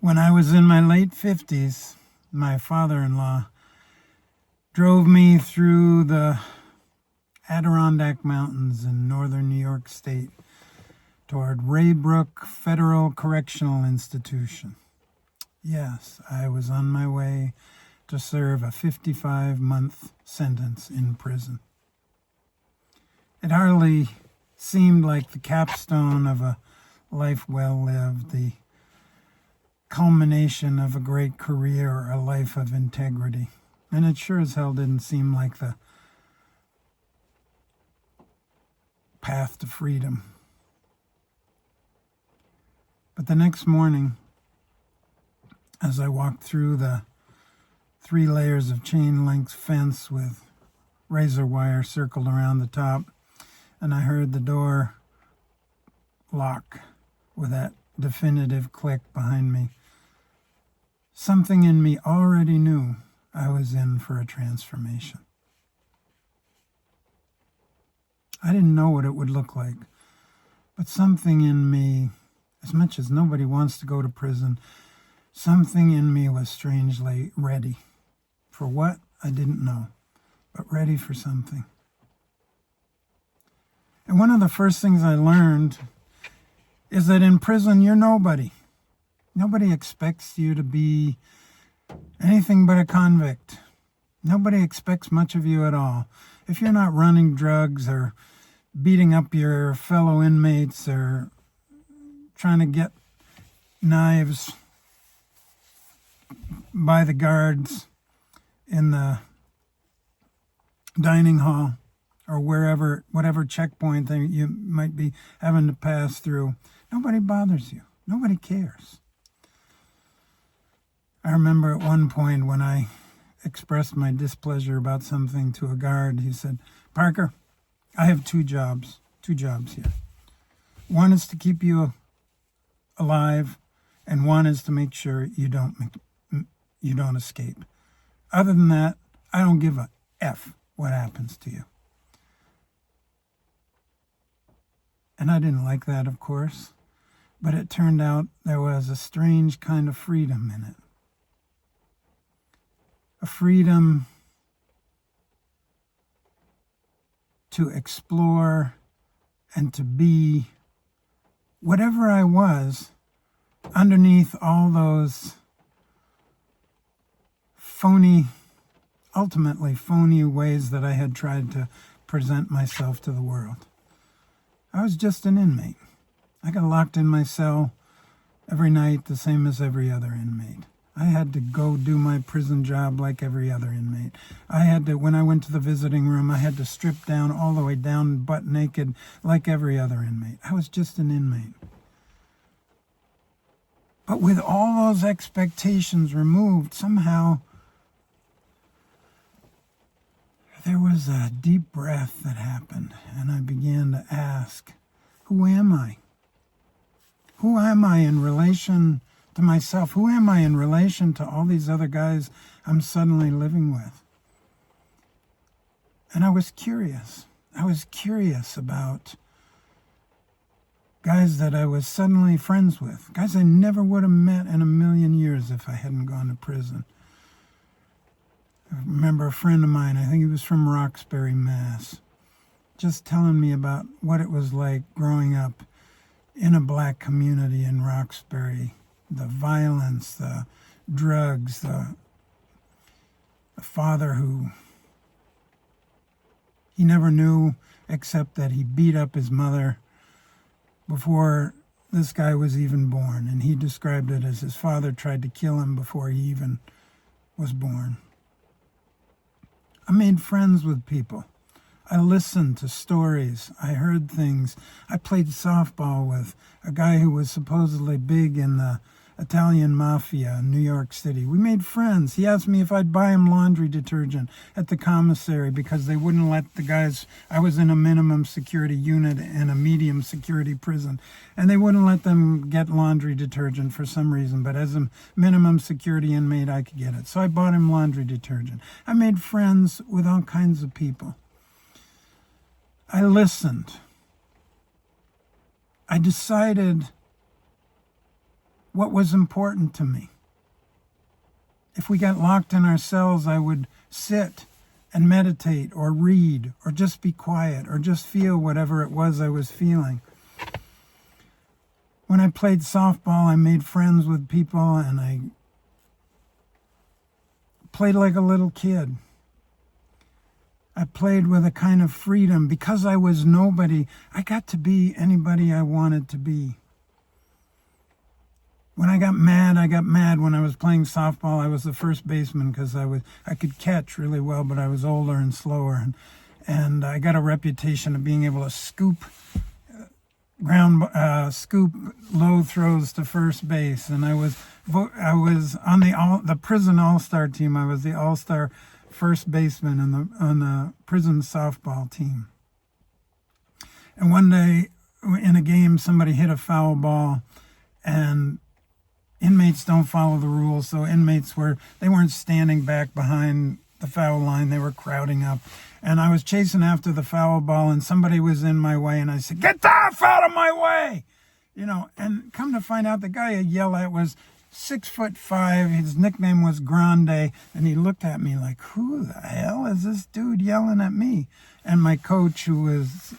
When I was in my late 50s, my father-in-law drove me through the Adirondack Mountains in northern New York State toward Raybrook Federal Correctional Institution. Yes, I was on my way to serve a 55-month sentence in prison. It hardly seemed like the capstone of a life well lived, the culmination of a great career or a life of integrity. And it sure as hell didn't seem like the path to freedom. But the next morning, as I walked through the 3 layers of chain-link fence with razor wire circled around the top, and I heard the door lock with that definitive click behind me, something in me already knew I was in for a transformation. I didn't know what it would look like, but something in me, as much as nobody wants to go to prison, something in me was strangely ready. For what? I didn't know, but ready for something. And one of the first things I learned is that in prison, you're nobody. Nobody expects you to be anything but a convict. Nobody expects much of you at all. If you're not running drugs or beating up your fellow inmates or trying to get knives by the guards in the dining hall or wherever, whatever checkpoint that you might be having to pass through, nobody bothers you. Nobody cares. I remember at one point when I expressed my displeasure about something to a guard, he said, "Parker, I have two jobs here. One is to keep you alive, and one is to make sure you don't escape. Other than that, I don't give a F what happens to you." And I didn't like that, of course, but it turned out there was a strange kind of freedom in it. A freedom to explore and to be whatever I was underneath all those ultimately phony ways that I had tried to present myself to the world. I was just an inmate. I got locked in my cell every night the same as every other inmate. I had to go do my prison job like every other inmate. When I went to the visiting room, I had to strip down all the way down butt naked like every other inmate. I was just an inmate. But with all those expectations removed, somehow there was a deep breath that happened, and I began to ask, who am I? Who am I in relation to myself? Who am I in relation to all these other guys I'm suddenly living with? And I was curious. I was curious about guys that I was suddenly friends with, guys I never would have met in a million years if I hadn't gone to prison. I remember a friend of mine, I think he was from Roxbury, Mass., just telling me about what it was like growing up in a black community in Roxbury. The violence, the drugs, the father who he never knew except that he beat up his mother before this guy was even born. And he described it as his father tried to kill him before he even was born. I made friends with people. I listened to stories. I heard things. I played softball with a guy who was supposedly big in the Italian mafia in New York City. We made friends. He asked me if I'd buy him laundry detergent at the commissary because they wouldn't let the guys. I was in a minimum security unit in a medium security prison, and they wouldn't let them get laundry detergent for some reason, but as a minimum security inmate, I could get it. So I bought him laundry detergent. I made friends with all kinds of people. I listened. I decided what was important to me. If we got locked in our cells, I would sit and meditate or read or just be quiet or just feel whatever it was I was feeling. When I played softball, I made friends with people and I played like a little kid. I played with a kind of freedom. Because I was nobody, I got to be anybody I wanted to be. When I got mad when I was playing softball. I was the first baseman because I could catch really well, but I was older and slower. And I got a reputation of being able to scoop low throws to first base. And I was on the prison all-star team. I was the all-star first baseman on the prison softball team. And one day in a game, somebody hit a foul ball, and inmates don't follow the rules, so inmates weren't standing back behind the foul line, they were crowding up. And I was chasing after the foul ball, and somebody was in my way, and I said, "Get the F out of my way!" And come to find out, the guy I yelled at was 6'5". His nickname was Grande, and he looked at me like, "Who the hell is this dude yelling at me?" And my coach, who was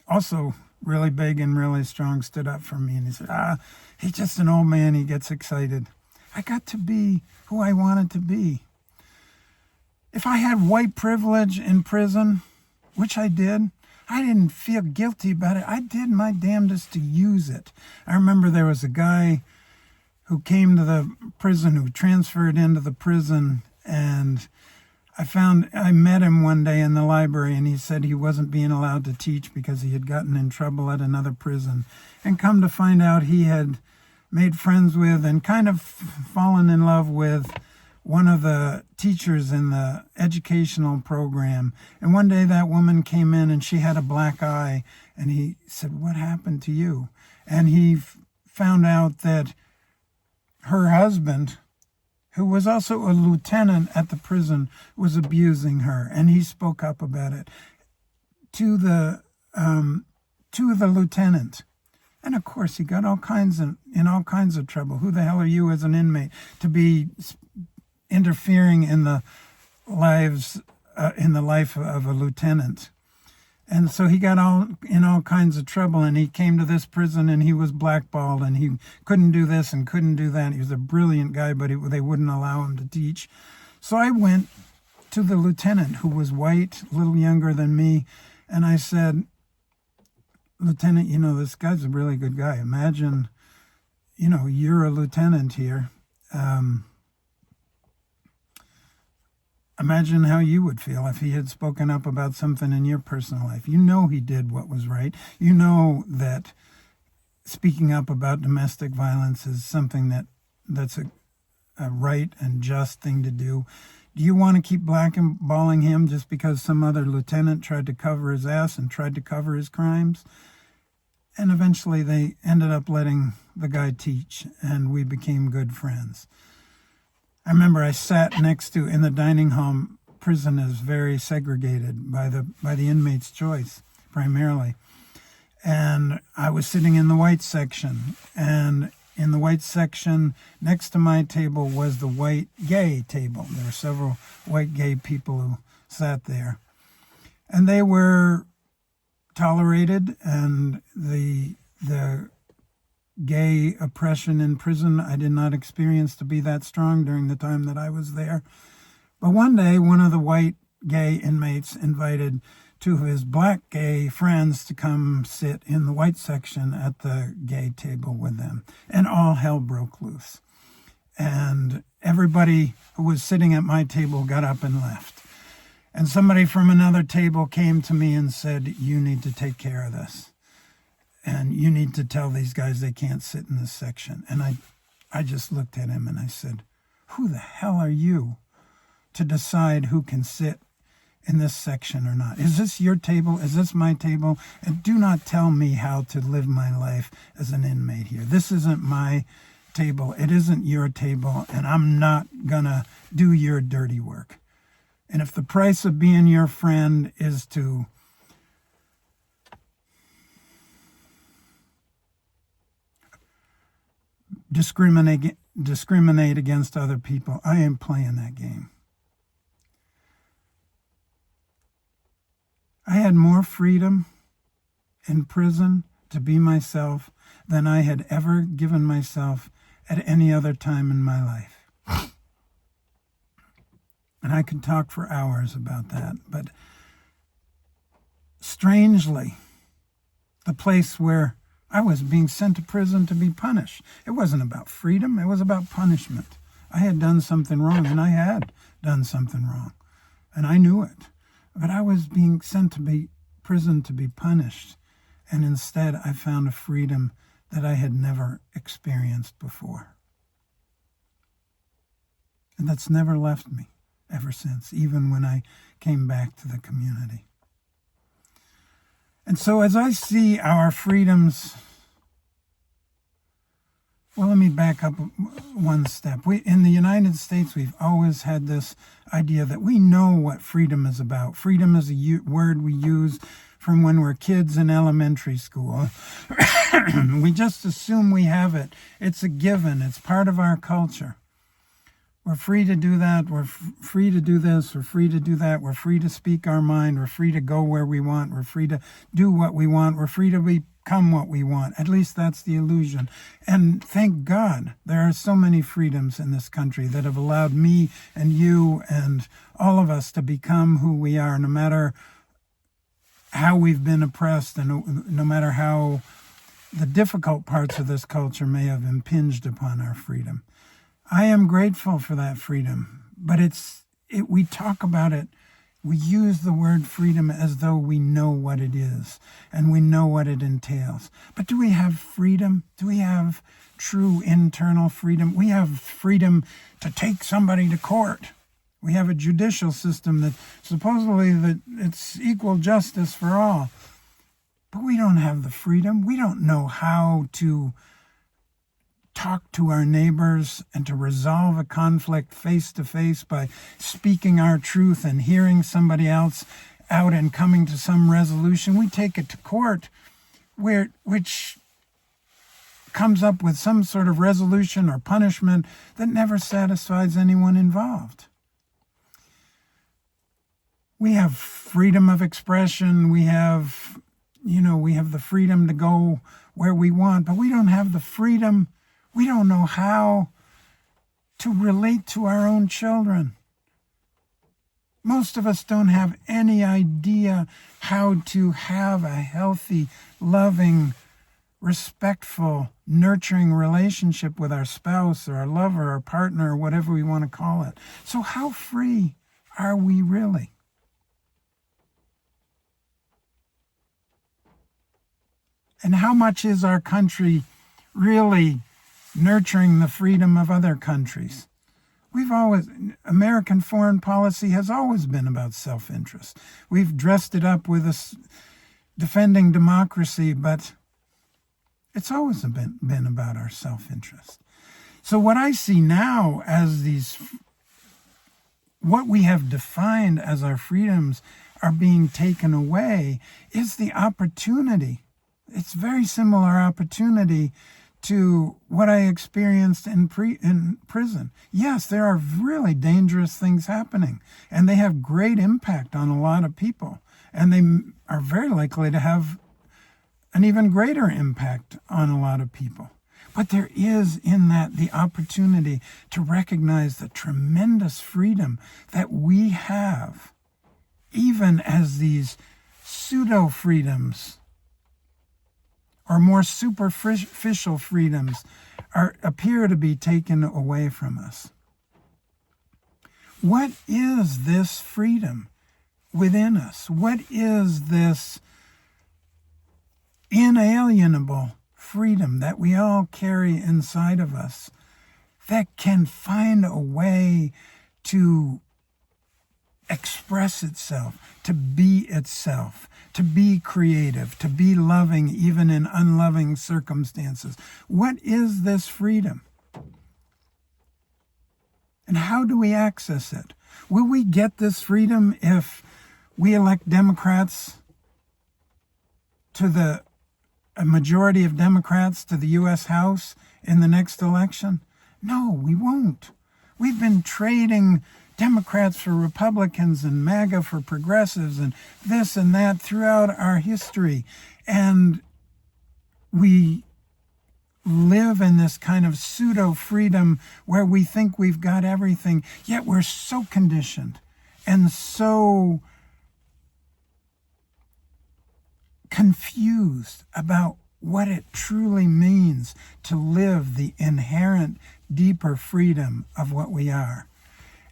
also really big and really strong, stood up for me, and he said, "He's just an old man, he gets excited." I got to be who I wanted to be. If I had white privilege in prison, which I did, I didn't feel guilty about it. I did my damnedest to use it. I remember there was a guy who came to the prison, who transferred into the prison, and I met him one day in the library, and he said he wasn't being allowed to teach because he had gotten in trouble at another prison. And come to find out, he had made friends with and kind of fallen in love with one of the teachers in the educational program. And one day that woman came in and she had a black eye, and he said, "What happened to you?" And he found out that her husband, who was also a lieutenant at the prison, was abusing her, and he spoke up about it to the lieutenant. And of course, he got in all kinds of trouble. Who the hell are you as an inmate to be interfering in the life of a lieutenant? And so he got in all kinds of trouble, and he came to this prison, and he was blackballed, and he couldn't do this and couldn't do that. He was a brilliant guy, but they wouldn't allow him to teach. So I went to the lieutenant, who was white, a little younger than me, and I said, "Lieutenant, this guy's a really good guy. Imagine, you're a lieutenant here. Imagine how you would feel if he had spoken up about something in your personal life. He did what was right. That speaking up about domestic violence is something that's a right and just thing to do. Do you want to keep blackballing him just because some other lieutenant tried to cover his ass and tried to cover his crimes?" And eventually they ended up letting the guy teach, and we became good friends. I remember I sat in the dining hall. Prison is very segregated by the inmate's choice, primarily. And I was sitting in the white section, and in the white section next to my table was the white gay table. There were several white gay people who sat there, and they were tolerated, and the gay oppression in prison I did not experience to be that strong during the time that I was there. But one day, one of the white gay inmates invited two of his black gay friends to come sit in the white section at the gay table with them, and all hell broke loose. And everybody who was sitting at my table got up and left. And somebody from another table came to me and said, "You need to take care of this. And you need to tell these guys they can't sit in this section." And I just looked at him and I said, "Who the hell are you to decide who can sit in this section or not? Is this your table? Is this my table? And do not tell me how to live my life as an inmate here. This isn't my table. It isn't your table, and I'm not gonna do your dirty work. And if the price of being your friend is to discriminate against other people. I ain't playing that game. I had more freedom in prison to be myself than I had ever given myself at any other time in my life. And I could talk for hours about that. But strangely, the place where I was being sent to prison to be punished, it wasn't about freedom, it was about punishment. I had done something wrong, and I had done something wrong, and I knew it. But I was being sent to prison to be punished, and instead I found a freedom that I had never experienced before. And that's never left me ever since, even when I came back to the community. And so as I see our freedoms, well, let me back up one step. In the United States, we've always had this idea that we know what freedom is about. Freedom is a word we use from when we're kids in elementary school. We just assume we have it. It's a given. It's part of our culture. We're free to do that. We're free to do this. We're free to do that. We're free to speak our mind. We're free to go where we want. We're free to do what we want. We're free to become what we want. At least that's the illusion. And thank God there are so many freedoms in this country that have allowed me and you and all of us to become who we are, no matter how we've been oppressed and no matter how the difficult parts of this culture may have impinged upon our freedom. I am grateful for that freedom, but we talk about it, we use the word freedom as though we know what it is and we know what it entails. But do we have freedom? Do we have true internal freedom? We have freedom to take somebody to court. We have a judicial system that supposedly that it's equal justice for all. But we don't have the freedom. We don't know how to talk to our neighbors and to resolve a conflict face to face by speaking our truth and hearing somebody else out and coming to some resolution. We take it to court, which comes up with some sort of resolution or punishment that never satisfies anyone involved. We have freedom of expression. We have the freedom to go where we want, but we don't have the freedom. We don't know how to relate to our own children. Most of us don't have any idea how to have a healthy, loving, respectful, nurturing relationship with our spouse or our lover or partner or whatever we want to call it. So how free are we really? And how much is our country really nurturing the freedom of other countries? American foreign policy has always been about self-interest. We've dressed it up with defending democracy, but it's always been about our self-interest. So what I see now as what we have defined as our freedoms are being taken away is the opportunity. It's very similar opportunity to what I experienced in prison. Yes, there are really dangerous things happening, and they have great impact on a lot of people, and they are very likely to have an even greater impact on a lot of people. But there is in that the opportunity to recognize the tremendous freedom that we have, even as these pseudo-freedoms or more superficial freedoms appear to be taken away from us. What is this freedom within us? What is this inalienable freedom that we all carry inside of us that can find a way to express itself, to be itself, to be creative, to be loving even in unloving circumstances? What is this freedom? And how do we access it? Will we get this freedom if we elect Democrats to the a majority of Democrats to the U.S. House in the next election? No, we won't. We've been trading Democrats for Republicans and MAGA for progressives and this and that throughout our history. And we live in this kind of pseudo-freedom where we think we've got everything, yet we're so conditioned and so confused about what it truly means to live the inherent, deeper freedom of what we are.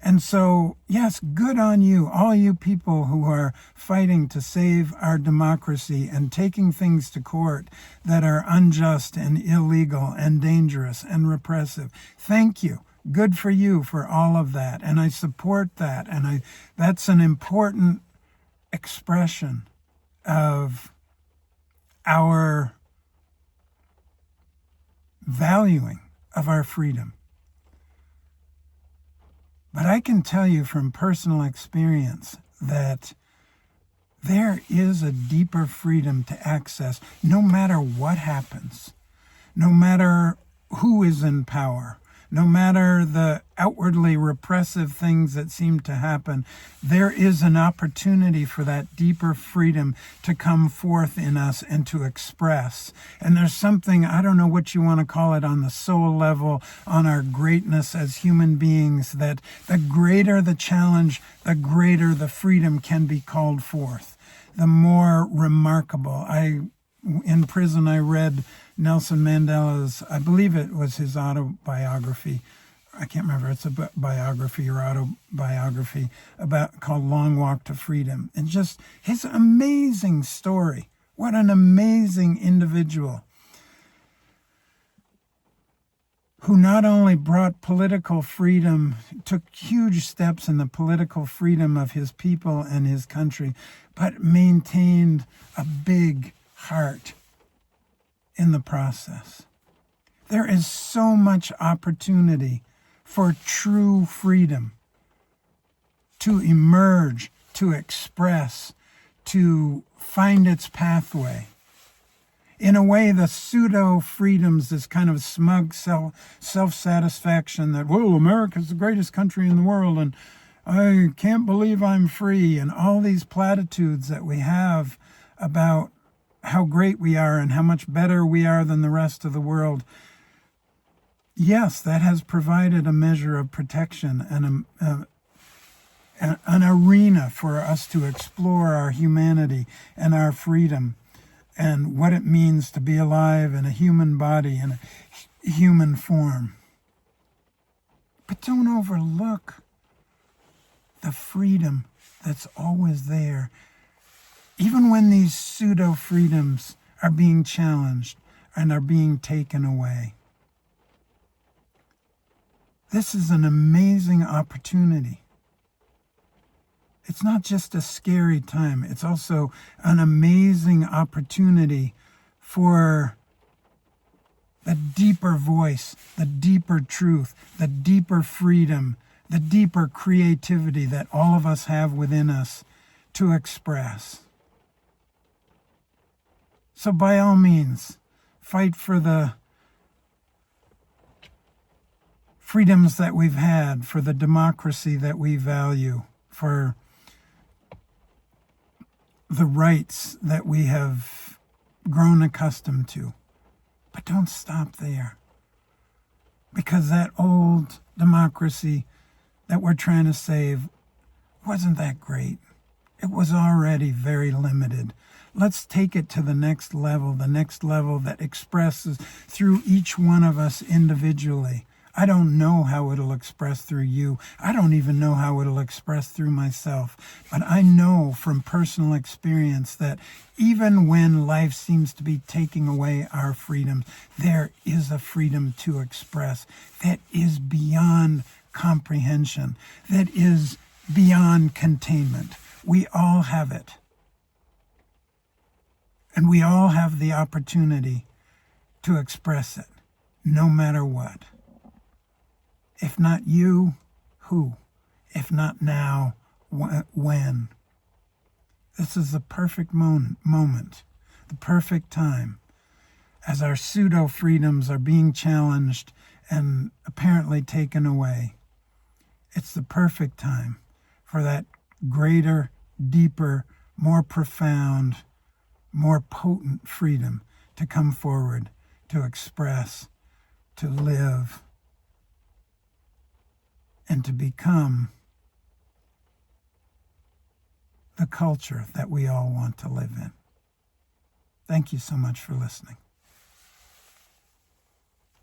And so, yes, good on you, all you people who are fighting to save our democracy and taking things to court that are unjust and illegal and dangerous and repressive. Thank you. Good for you for all of that. And I support that. And that's an important expression of our valuing of our freedom. But I can tell you from personal experience that there is a deeper freedom to access no matter what happens, no matter who is in power, no matter the outwardly repressive things that seem to happen. There is an opportunity for that deeper freedom to come forth in us and to express. And there's something, I don't know what you want to call it, on the soul level, on our greatness as human beings, that the greater the challenge, the greater the freedom can be called forth, the more remarkable. In prison, I read Nelson Mandela's, I believe it was his autobiography. I can't remember. It's a biography or autobiography called Long Walk to Freedom. And just his amazing story. What an amazing individual who not only brought political freedom, took huge steps in the political freedom of his people and his country, but maintained a big heart in the process. There is so much opportunity for true freedom to emerge, to express, to find its pathway. In a way, the pseudo-freedoms, this kind of smug self-satisfaction that, well, America's the greatest country in the world and I can't believe I'm free, and all these platitudes that we have about how great we are and how much better we are than the rest of the world. Yes, that has provided a measure of protection and an arena for us to explore our humanity and our freedom and what it means to be alive in a human body and a human form. But don't overlook the freedom that's always there. Even when these pseudo-freedoms are being challenged and are being taken away. This is an amazing opportunity. It's not just a scary time. It's also an amazing opportunity for the deeper voice, the deeper truth, the deeper freedom, the deeper creativity that all of us have within us to express. So by all means, fight for the freedoms that we've had, for the democracy that we value, for the rights that we have grown accustomed to. But don't stop there. Because that old democracy that we're trying to save wasn't that great. It was already very limited. Let's take it to the next level that expresses through each one of us individually. I don't know how it'll express through you. I don't even know how it'll express through myself. But I know from personal experience that even when life seems to be taking away our freedoms, there is a freedom to express that is beyond comprehension, that is beyond containment. We all have it. And we all have the opportunity to express it, no matter what. If not you, who? If not now, when? This is the perfect moment, the perfect time as our pseudo-freedoms are being challenged and apparently taken away, it's the perfect time for that greater, deeper, more profound, more potent freedom to come forward, to express, to live, and to become the culture that we all want to live in. Thank you so much for listening.